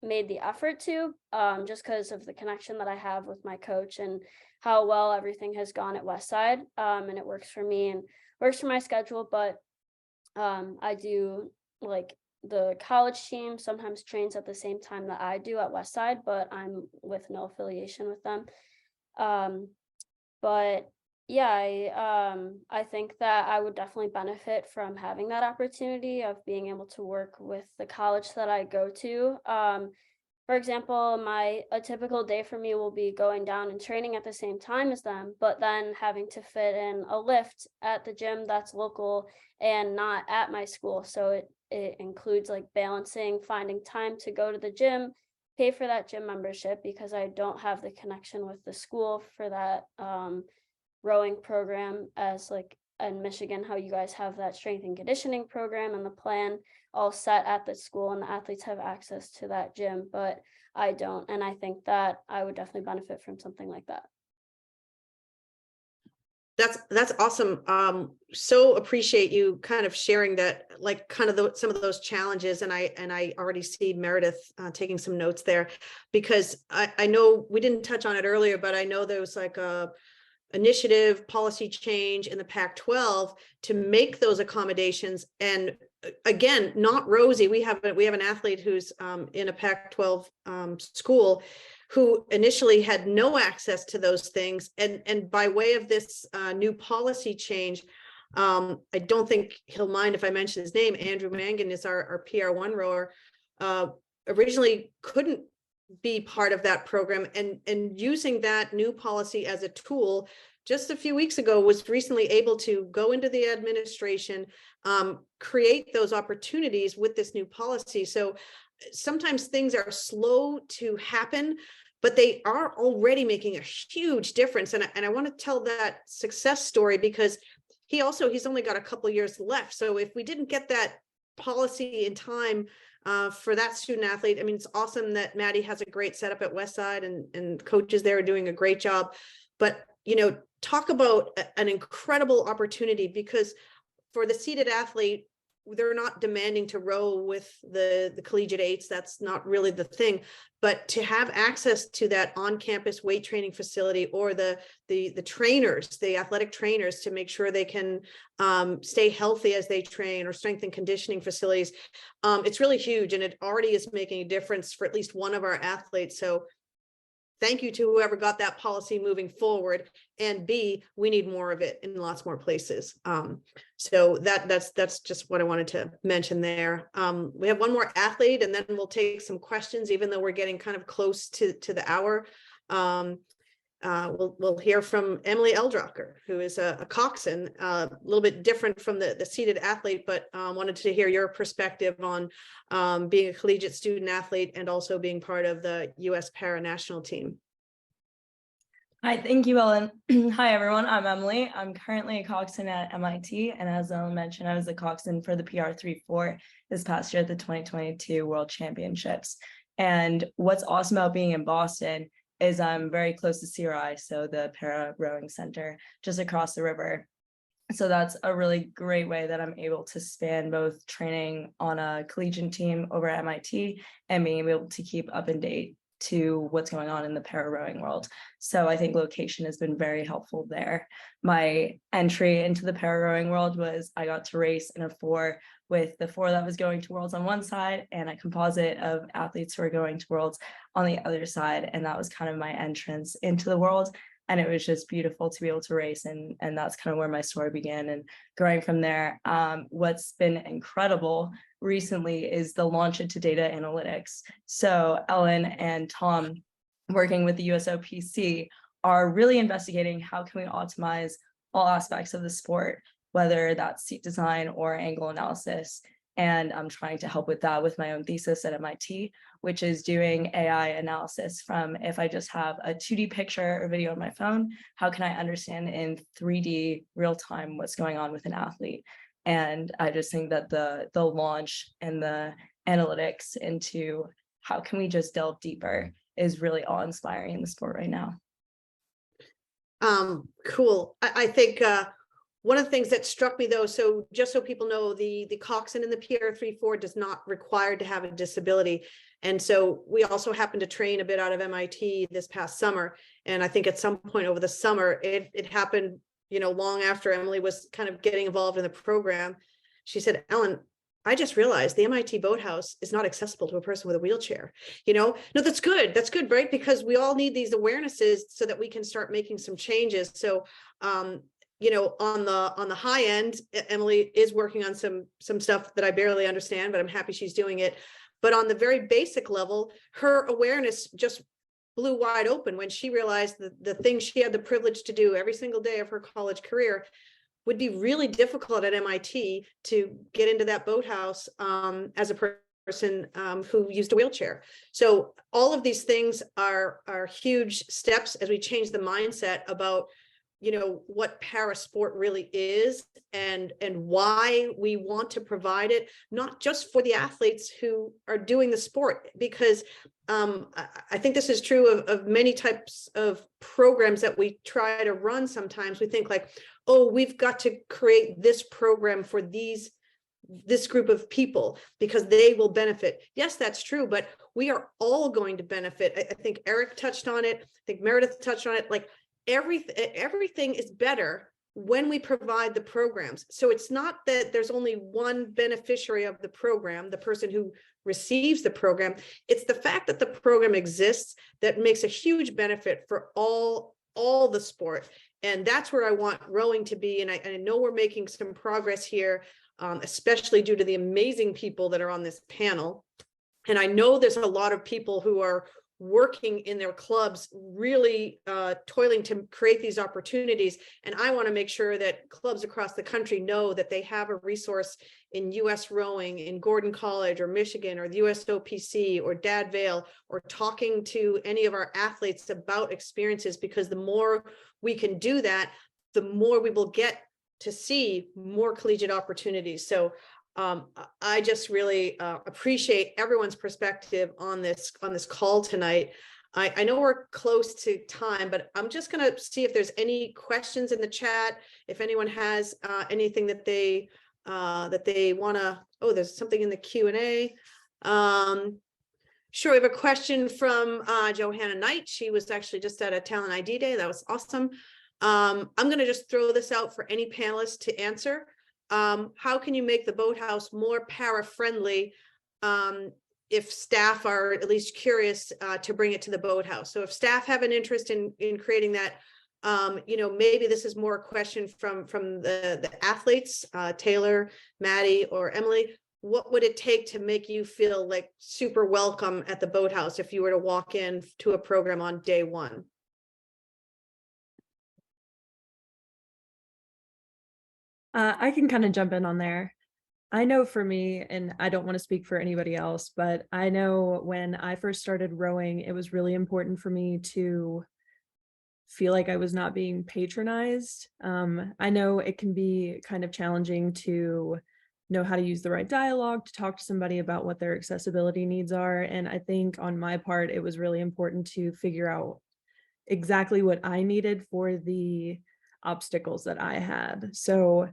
Speaker 6: made the effort to, just because of the connection that I have with my coach and how well everything has gone at Westside. And it works for me and works for my schedule. But I do, like, the college team sometimes trains at the same time that I do at Westside, but I'm with no affiliation with them. But yeah, I think that I would definitely benefit from having that opportunity of being able to work with the college that I go to. For example, a typical day for me will be going down and training at the same time as them, but then having to fit in a lift at the gym that's local and not at my school. So it includes like balancing, finding time to go to the gym, pay for that gym membership because I don't have the connection with the school for that rowing program, as like in Michigan, how you guys have that strength and conditioning program and the plan all set at the school, and the athletes have access to that gym, but I don't. And I think that I would definitely benefit from something like that.
Speaker 1: That's awesome. So appreciate you kind of sharing that, like kind of some of those challenges. And I already see Meredith taking some notes there, because I know we didn't touch on it earlier, but I know there was like a initiative policy change in the Pac-12 to make those accommodations. And again, not rosy. We have an athlete who's in a Pac-12 school, who initially had no access to those things. And by way of this new policy change, I don't think he'll mind if I mention his name. Andrew Mangan is our PR1 rower, originally couldn't be part of that program, and using that new policy as a tool just a few weeks ago was recently able to go into the administration, create those opportunities with this new policy. So sometimes things are slow to happen, but they are already making a huge difference. And I want to tell that success story, because he's only got a couple of years left. So if we didn't get that policy in time for that student athlete, I mean, it's awesome that Maddie has a great setup at Westside, and coaches there are doing a great job. But, talk about an incredible opportunity, because for the seated athlete, they're not demanding to row with the collegiate eights. That's not really the thing. But to have access to that on-campus weight training facility, or the trainers, the athletic trainers, to make sure they can stay healthy as they train, or strength and conditioning facilities, it's really huge, and it already is making a difference for at least one of our athletes. So thank you to whoever got that policy moving forward. And B, we need more of it in lots more places. So that's just what I wanted to mention there. We have one more athlete, and then we'll take some questions, even though we're getting kind of close to the hour. We'll hear from Emily Eldrocker, who is a coxswain, a little bit different from the seated athlete, but wanted to hear your perspective on being a collegiate student athlete and also being part of the U.S. para national team.
Speaker 7: Hi, thank you, Ellen. Hi, everyone. I'm Emily. I'm currently a coxswain at MIT, and as Ellen mentioned, I was a coxswain for the PR3-4 this past year at the 2022 World Championships. And what's awesome about being in Boston is I'm very close to CRI, so the para rowing center just across the river. So that's a really great way that I'm able to span both training on a collegiate team over at MIT and being able to keep up and date to what's going on in the para rowing world. So I think location has been very helpful there. My entry into the para rowing world was I got to race in a 4 with the 4 that was going to Worlds on one side and a composite of athletes who are going to Worlds on the other side. And that was kind of my entrance into the world. And it was just beautiful to be able to race. And that's kind of where my story began. And growing from there, what's been incredible recently is the launch into data analytics. So Ellen and Tom, working with the USOPC, are really investigating how can we optimize all aspects of the sport, whether that's seat design or angle analysis. And I'm trying to help with that with my own thesis at MIT, which is doing AI analysis from if I just have a 2D picture or video on my phone, how can I understand in 3D real time what's going on with an athlete? And I just think that the launch and the analytics into how can we just delve deeper is really awe-inspiring in the sport right now.
Speaker 1: Cool. I think one of the things that struck me, though, so just so people know, the coxswain in the PR3-4 does not require to have a disability. And so we also happened to train a bit out of MIT this past summer. And I think at some point over the summer, it happened, long after Emily was kind of getting involved in the program. She said, Ellen, I just realized the MIT boathouse is not accessible to a person with a wheelchair. No, that's good. That's good, right? Because we all need these awarenesses so that we can start making some changes. So, on the high end, Emily is working on some stuff that I barely understand, but I'm happy she's doing it. But on the very basic level, her awareness just blew wide open when she realized that the things she had the privilege to do every single day of her college career would be really difficult at MIT to get into that boathouse as a person who used a wheelchair. So all of these things are huge steps as we change the mindset about what para sport really is and why we want to provide it, not just for the athletes who are doing the sport, because I think this is true of many types of programs that we try to run. Sometimes we think like, oh, we've got to create this program for this group of people because they will benefit. Yes, that's true, but we are all going to benefit. I think Eric touched on it. I think Meredith touched on it. Like everything is better when we provide the programs. So it's not that there's only one beneficiary of the program, the person who receives the program. It's the fact that the program exists that makes a huge benefit for all the sport. And that's where I want rowing to be. And I know we're making some progress here, especially due to the amazing people that are on this panel. And I know there's a lot of people who are working in their clubs, really toiling to create these opportunities. And I want to make sure that clubs across the country know that they have a resource in US Rowing, in Gordon College or Michigan or the USOPC or Dad Vale, or talking to any of our athletes about experiences, because the more we can do that, the more we will get to see more collegiate opportunities. So I just really appreciate everyone's perspective on this call tonight. I know we're close to time, but I'm just going to see if there's any questions in the chat. If anyone has anything that they want to. Oh, there's something in the Q&A. Sure, we have a question from Johanna Knight. She was actually just at a Talent ID Day. That was awesome. I'm going to just throw this out for any panelists to answer. How can you make the boathouse more para-friendly if staff are at least curious to bring it to the boathouse? So if staff have an interest in creating that, maybe this is more a question from the athletes, Taylor, Maddie, or Emily. What would it take to make you feel like super welcome at the boathouse if you were to walk in to a program on day one?
Speaker 4: I can kind of jump in on there. I know for me, and I don't want to speak for anybody else, but I know when I first started rowing, it was really important for me to feel like I was not being patronized. I know it can be kind of challenging to know how to use the right dialogue, to talk to somebody about what their accessibility needs are. And I think on my part, it was really important to figure out exactly what I needed for the obstacles that I had. So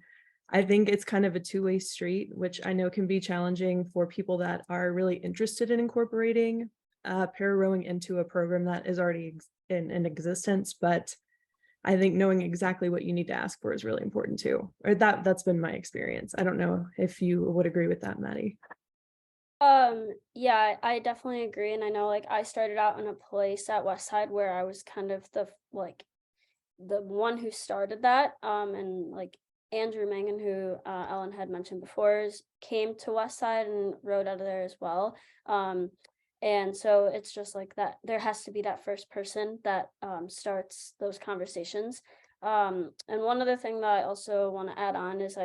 Speaker 4: I think it's kind of a two-way street, which I know can be challenging for people that are really interested in incorporating para rowing into a program that is already in existence. But I think knowing exactly what you need to ask for is really important too. Or that's been my experience. I don't know if you would agree with that, Maddie.
Speaker 6: Yeah, I definitely agree. And I know like I started out in a place at Westside where I was kind of the one who started that. And like Andrew Mangan, who Ellen had mentioned before, came to Westside and rode out of there as well. And so it's just like that. There has to be that first person that starts those conversations. And one other thing that I also want to add on is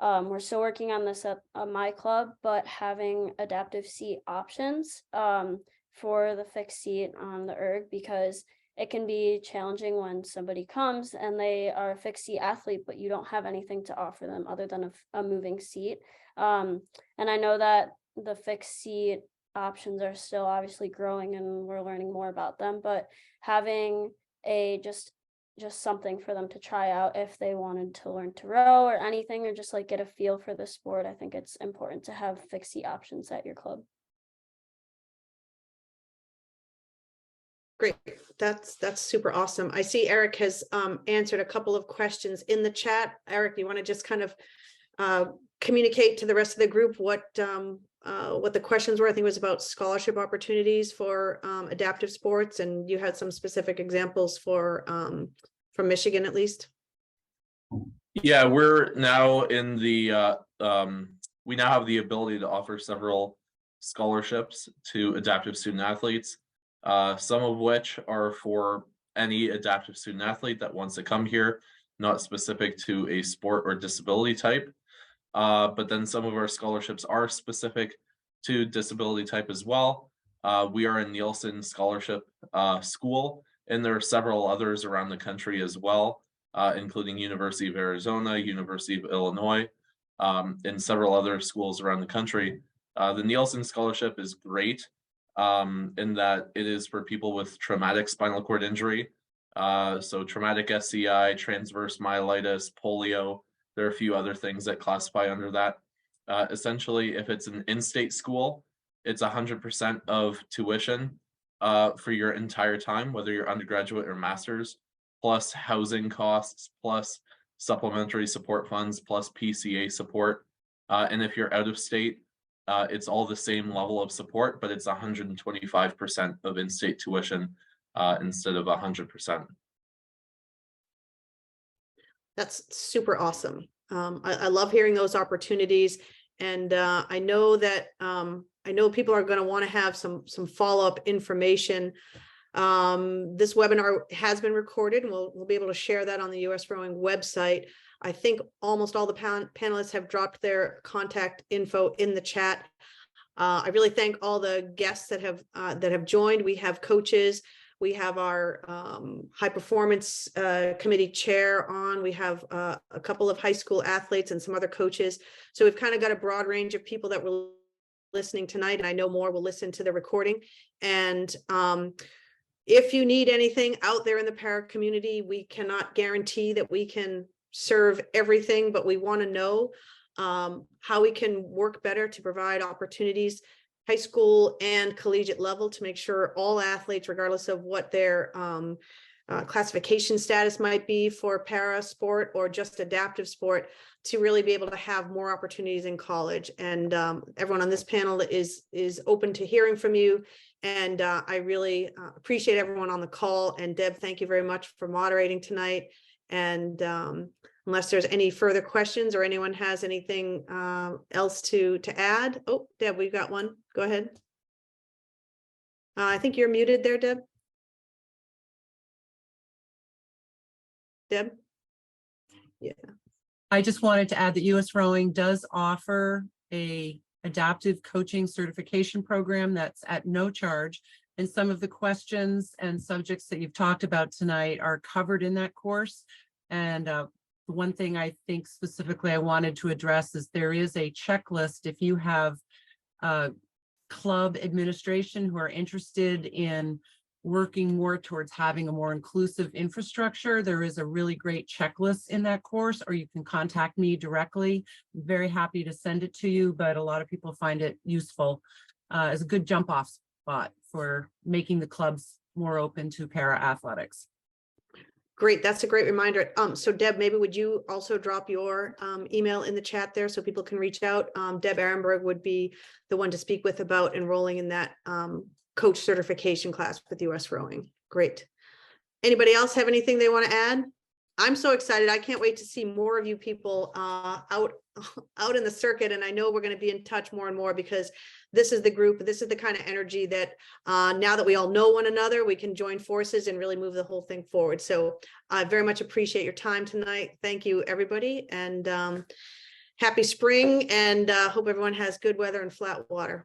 Speaker 6: we're still working on this at my club, but having adaptive seat options for the fixed seat on the erg, because it can be challenging when somebody comes and they are a fixed seat athlete, but you don't have anything to offer them other than a moving seat. And I know that the fixed seat options are still obviously growing and we're learning more about them, but having just something for them to try out if they wanted to learn to row or anything, or just like get a feel for the sport, I think it's important to have fixed seat options at your club.
Speaker 1: Great, that's super awesome. I see Eric has answered a couple of questions in the chat. Eric, you want to just kind of communicate to the rest of the group what the questions were? I think it was about scholarship opportunities for adaptive sports, and you had some specific examples from Michigan, at least.
Speaker 2: Yeah, we're now in the we now have the ability to offer several scholarships to adaptive student athletes, some of which are for any adaptive student athlete that wants to come here, not specific to a sport or disability type. But then some of our scholarships are specific to disability type as well. We are a Nielsen Scholarship School, and there are several others around the country as well. including University of Arizona, University of Illinois, and several other schools around the country. The Nielsen Scholarship is great in that it is for people with traumatic spinal cord injury. So traumatic SCI, transverse myelitis, polio. There are a few other things that classify under that. Essentially, if it's an in-state school, it's 100% of tuition for your entire time, whether you're undergraduate or master's, plus housing costs, plus supplementary support funds, plus PCA support. And if you're out of state, it's all the same level of support, but it's 125% of in-state tuition instead of 100%.
Speaker 1: That's super awesome. I love hearing those opportunities. And I know that I know people are going to want to have some follow-up information. This webinar has been recorded, and we'll be able to share that on the US Rowing website. I think almost all the panelists have dropped their contact info in the chat. I really thank all the guests that have joined. We have coaches. We have our high performance committee chair on. We have a couple of high school athletes and some other coaches. So we've kind of got a broad range of people that were listening tonight, and I know more will listen to the recording. And if you need anything out there in the para community, we cannot guarantee that we can serve everything, but we want to know how we can work better to provide opportunities, high school and collegiate level, to make sure all athletes, regardless of what their classification status might be for para sport or just adaptive sport, to really be able to have more opportunities in college. And everyone on this panel is open to hearing from you. And I really appreciate everyone on the call. And Deb, thank you very much for moderating tonight. And unless there's any further questions or anyone has anything else to add. Oh, Deb, we've got one. Go ahead. I think you're muted there, Deb. Deb? Yeah.
Speaker 8: I just wanted to add that US Rowing does offer a adaptive coaching certification program that's at no charge. And some of the questions and subjects that you've talked about tonight are covered in that course. And the one thing I think specifically I wanted to address is there is a checklist. If you have club administration who are interested in working more towards having a more inclusive infrastructure, there is a really great checklist in that course, or you can contact me directly. I'm very happy to send it to you, but a lot of people find it useful as a good jump off spot for making the clubs more open to para athletics.
Speaker 1: Great, that's a great reminder. So Deb, maybe would you also drop your email in the chat there so people can reach out? Deb Ehrenberg would be the one to speak with about enrolling in that coach certification class with US Rowing. Great. Anybody else have anything they want to add? I'm so excited. I can't wait to see more of you people out in the circuit. And I know we're going to be in touch more and more, because this is the group, this is the kind of energy that now that we all know one another, we can join forces and really move the whole thing forward. So I very much appreciate your time tonight. Thank you, everybody. And happy spring, and hope everyone has good weather and flat water.